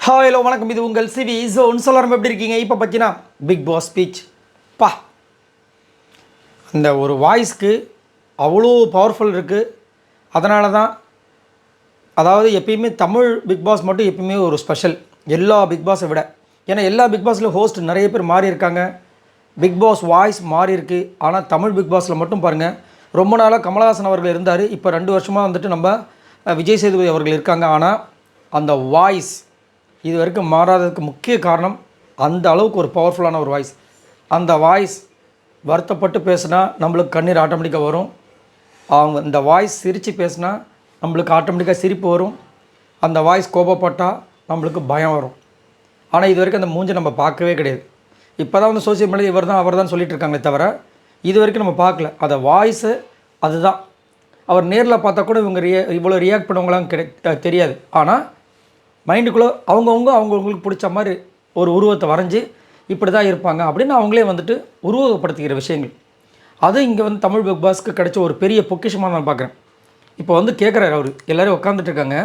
Hello வணக்கம், இது உங்கள் சிவி ஜோன். சொல்லாரம் எப்படி இருக்கீங்க? இப்போ பார்த்தீங்கன்னா பிக் பாஸ் ஸ்பீச் பா, அந்த ஒரு வாய்ஸ்க்கு அவ்வளோ பவர்ஃபுல் இருக்குது. அதனால தான் அதாவது எப்பயுமே தமிழ் பிக் பாஸ் மட்டும் எப்பயுமே ஒரு ஸ்பெஷல் எல்லா பிக் பாஸை விட. ஏன்னா எல்லா பிக் பாஸில் ஹோஸ்ட் நிறைய பேர் மாறி இருக்காங்க, பிக் பாஸ் வாய்ஸ் மாறி இருக்குது. ஆனால் தமிழ் பிக் பாஸில் மட்டும் பாருங்கள், ரொம்ப நாளாக கமலஹாசன் அவர்கள் இருந்தார், இப்போ 2 வருஷமாக வந்துட்டு நம்ம விஜய் சேதுபதி அவர்கள் இருக்காங்க. ஆனால் அந்த வாய்ஸ் இது வரைக்கும் மாறாததுக்கு முக்கிய காரணம் அந்த அளவுக்கு ஒரு பவர்ஃபுல்லான ஒரு வாய்ஸ். அந்த வாய்ஸ் வருத்தப்பட்டு பேசுனா நம்மளுக்கு கண்ணீர் ஆட்டோமேட்டிக்காக வரும். அவங்க இந்த வாய்ஸ் சிரித்து பேசுனா நம்மளுக்கு ஆட்டோமேட்டிக்காக சிரிப்பு வரும். அந்த வாய்ஸ் கோபப்பட்டால் நம்மளுக்கு பயம் வரும். ஆனால் இது வரைக்கும் அந்த மூஞ்சை நம்ம பார்க்கவே கிடையாது. இப்போ தான் வந்து சோசியல் மீடியா இவர் தான் அவர் தான் சொல்லிகிட்டு இருக்காங்களே தவிர இது வரைக்கும் நம்ம பார்க்கல. அந்த வாய்ஸு அதுதான். அவர் நேரில் பார்த்தா கூட இவங்க இவ்வளோ ரியாக்ட் பண்ணுவாங்களான்னு தெரியாது. ஆனால் மைண்டுக்குள்ளே அவங்கவுங்களுக்கு பிடிச்ச மாதிரி ஒரு உருவத்தை வரைஞ்சி இப்படி தான் இருப்பாங்க அப்படின்னு அவங்களே வந்துட்டு உருவகப்படுத்திக்கிற விஷயங்கள். அது இங்கே வந்து தமிழ் பிக் பாஸ்க்கு கிடைச்ச ஒரு பெரிய பொக்கிஷமாக நான் பார்க்குறேன். இப்போ வந்து கேட்குறாரு அவர், எல்லோரும் உட்காந்துட்டு இருக்காங்க,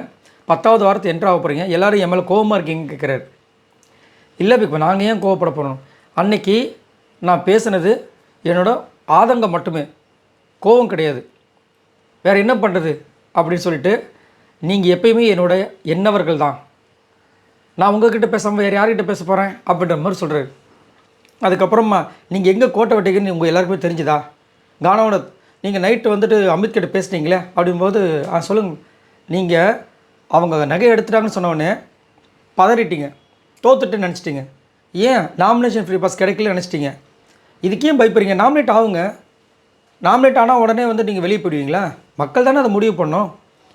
10வது வாரத்தை என்ட்ரு ஆக போகிறீங்க, எல்லோரும் என் மேலே கோவமாக இருக்கீங்கன்னு கேட்குறாரு. இல்லை இப்போ நாங்கள் ஏன் கோவப்பட போகிறோம்? அன்னைக்கு நான் பேசுனது என்னோடய ஆதங்கம் மட்டுமே, கோவம் கிடையாது, வேறு என்ன பண்ணுறது அப்படின்னு சொல்லிட்டு, நீங்கள் எப்பயுமே என்னோடய என்னவர்கள் தான், நான் உங்கள்கிட்ட பேசாமல் வேறு யார்கிட்ட பேச போகிறேன் அப்படின்ற மாதிரி சொல்கிறாரு. அதுக்கப்புறமா நீங்கள் எங்கே கோட்டை வெட்டிங்கன்னு உங்கள் எல்லாருக்குமே தெரிஞ்சுதா? கானவனத் நீங்கள் நைட்டு வந்துட்டு அமித் கிட்ட பேசுனீங்களே அப்படிங்கும்போது சொல்லுங்கள், நீங்கள் அவங்க நகை எடுத்துட்டாங்கன்னு சொன்னோடனே பதறிட்டீங்க, தோத்துட்டு நினச்சிட்டிங்க, ஏன் நாமினேஷன் ஃப்ரீ பாஸ் கிடைக்கல நினச்சிட்டிங்க. இதுக்கே பயப்படுறீங்க? நாமினேட் ஆகுங்க, நாமினேட் ஆனால் உடனே வந்து நீங்கள் வெளியே போயிடுவீங்களா? மக்கள் தானே அதை முடிவு பண்ணோம்,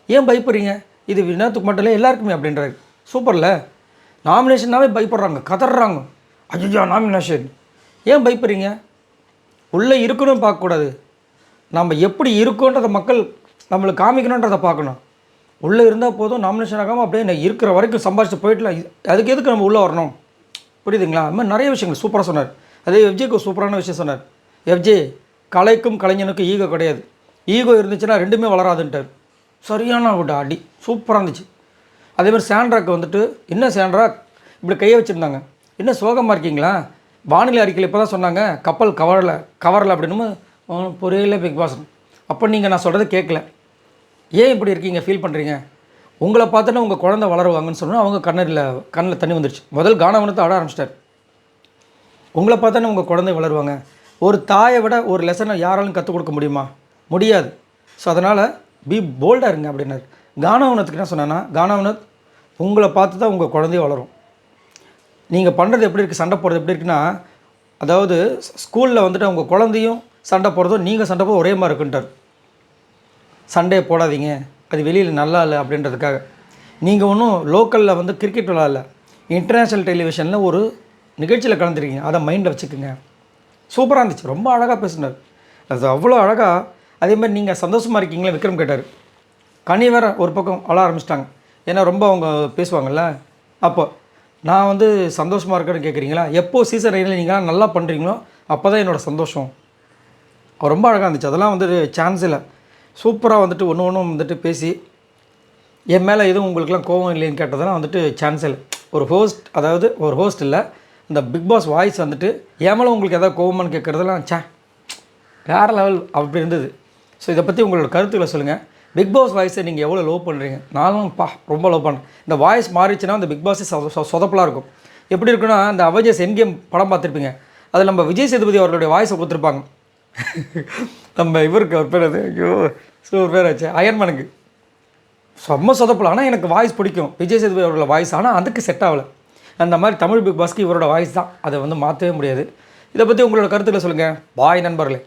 ஏன் பயப்படுறீங்க? இது வினோத்துக்கு மட்டும் இல்லை எல்லாருக்குமே அப்படின்றாரு. சூப்பரில், நாமினேஷனாகவே பயப்படுறாங்க, கதறாங்க, ஐயோ நாமினேஷன், ஏன் பயப்படுறீங்க? உள்ளே இருக்கணும்னு பார்க்கக்கூடாது, நம்ம எப்படி இருக்கோன்றதை மக்கள் நம்மளுக்கு காமிக்கணுன்றதை பார்க்கணும். உள்ளே இருந்தால் போதும், நாமினேஷன் ஆகாமல் அப்படியே இருக்கிற வரைக்கும் சம்பாதிச்சு போயிடலாம். அதுக்கு எதுக்கு நம்ம உள்ளே வரணும்? புரியுதுங்களா? அது மாதிரி நிறைய விஷயங்கள் சூப்பராக சொன்னார். அதே எஃப்ஜேக்கு சூப்பரான விஷயம் சொன்னார். எஃப்ஜே, கலைக்கும் கலைஞனுக்கும் ஈகோ கிடையாது, ஈகோ இருந்துச்சுன்னா ரெண்டுமே வளராதுன்ட்டார். சரியான விட அடி, சூப்பராக இருந்துச்சு. அதேமாதிரி சாண்ட்ராக்கு வந்துட்டு, என்ன சாண்ட்ரா இப்படி கையை வச்சுருந்தாங்க, என்ன சோகமாக இருக்கீங்களா? வானிலை அறிக்கையில் இப்போ தான் சொன்னாங்க கப்பல் கவரலை அப்படின்னு. புரியல பிக் பாஸ். அப்போ நீங்கள் நான் சொல்கிறது கேட்கல, ஏன் இப்படி இருக்கீங்க, ஃபீல் பண்ணுறீங்க? உங்களை பார்த்தோன்னா உங்கள் குழந்தை வளருவாங்கன்னு சொன்னால் அவங்க கண்ணில் தண்ணி வந்துருச்சு. முதல் கானவனத்தை ஆட ஆரம்பிச்சிட்டார். உங்களை பார்த்தோன்னா உங்கள் குழந்தை வளருவாங்க. ஒரு தாயை விட ஒரு லெசனை யாராலும் கற்றுக் கொடுக்க முடியுமா? முடியாது. ஸோ அதனால் பி போல்டாக இருங்க அப்படின்னாரு. கானவனத்துக்கு என்ன சொன்னேன்னா, கானவனத் உங்களை பார்த்து தான் உங்கள் குழந்தைய வளரும். நீங்கள் பண்ணுறது எப்படி இருக்குது, சண்டை போடுறது எப்படி இருக்குன்னா, அதாவது ஸ்கூலில் வந்துட்டு அவங்க குழந்தையும் சண்டை போடுறதும் நீங்கள் சண்டை போட ஒரே மாதிரி இருக்குன்ட்டார். சண்டையை போடாதீங்க, அது வெளியில் நல்லா இல்லை அப்படின்றதுக்காக. நீங்கள் ஒன்றும் லோக்கலில் வந்து கிரிக்கெட் விளாடல, இன்டர்நேஷ்னல் டெலிவிஷனில் ஒரு நிகழ்ச்சியில் கலந்துருக்கீங்க, அதை மைண்டில் வச்சுக்கோங்க. சூப்பராக இருந்துச்சு, ரொம்ப அழகாக பேசினார். அது அவ்வளோ அழகாக. அதேமாதிரி நீங்கள் சந்தோஷமாக இருக்கீங்களா விக்ரம் கேட்டார். கனி வேறு ஒரு பக்கம் அழ ஆரம்பிச்சிட்டாங்க, ஏன்னா ரொம்ப அவங்க பேசுவாங்கள்ல. அப்போ நான் வந்து சந்தோஷமாக இருக்கேன்னு கேட்குறீங்களா? எப்போது சீசன் 9 நீங்கள் நல்லா பண்ணுறீங்களோ அப்போ தான் என்னோடய சந்தோஷம். ரொம்ப அழகாக இருந்துச்சு. அதெல்லாம் வந்துட்டு சான்ஸ் இல்லை. சூப்பராக வந்துட்டு ஒன்று வந்துட்டு பேசி என் மேலே எதுவும் உங்களுக்குலாம் கோவம் இல்லைன்னு கேட்டதெல்லாம் வந்துட்டு சான்ஸ் இல்லை. ஒரு ஹோஸ்ட், அதாவது ஒரு ஹோஸ்ட் இல்லை, இந்த பிக் பாஸ் வாய்ஸ் வந்துட்டு என் மேலே உங்களுக்கு எதாவது கோவமானு கேட்குறதெல்லாம் வேறு லெவல் அப்படி இருந்தது. ஸோ இதை பற்றி உங்களோட கருத்துக்களை சொல்லுங்கள். பிக் பாஸ் வாய்ஸை நீங்கள் எவ்வளோ லவ் பண்ணுறீங்க? நானும் ரொம்ப லவ் பண்ணேன். இந்த வாய்ஸ் மாறிச்சுன்னா அந்த பிக் பாஸே சொதப்பலாக இருக்கும். எப்படி இருக்குன்னா, அந்த அவெஞ்சர்ஸ் எண்ட் கேம் படம் பார்த்துருப்பீங்க, அதில் நம்ம விஜய் சேதுபதி அவர்களுடைய வாய்ஸை கொடுத்துருப்பாங்க. நம்ம இவருக்கு அவர் பேர் அது, ஐயோ ஒரு பேர் ஆச்சு, அயன்மேனுக்கு செம்ம சொதப்பலாம். ஆனால் எனக்கு வாய்ஸ் பிடிக்கும் விஜய் சேதுபதி அவர்களோட வாய்ஸ், ஆனால் அதுக்கு செட் ஆகலை. அந்த மாதிரி தமிழ் பிக் பாஸ்க்கு இவரோட வாய்ஸ் தான், அதை வந்து மாற்றவே முடியாது. இதை பற்றி உங்களோட கருத்துக்களை சொல்லுங்கள். பாய் நண்பர்களே.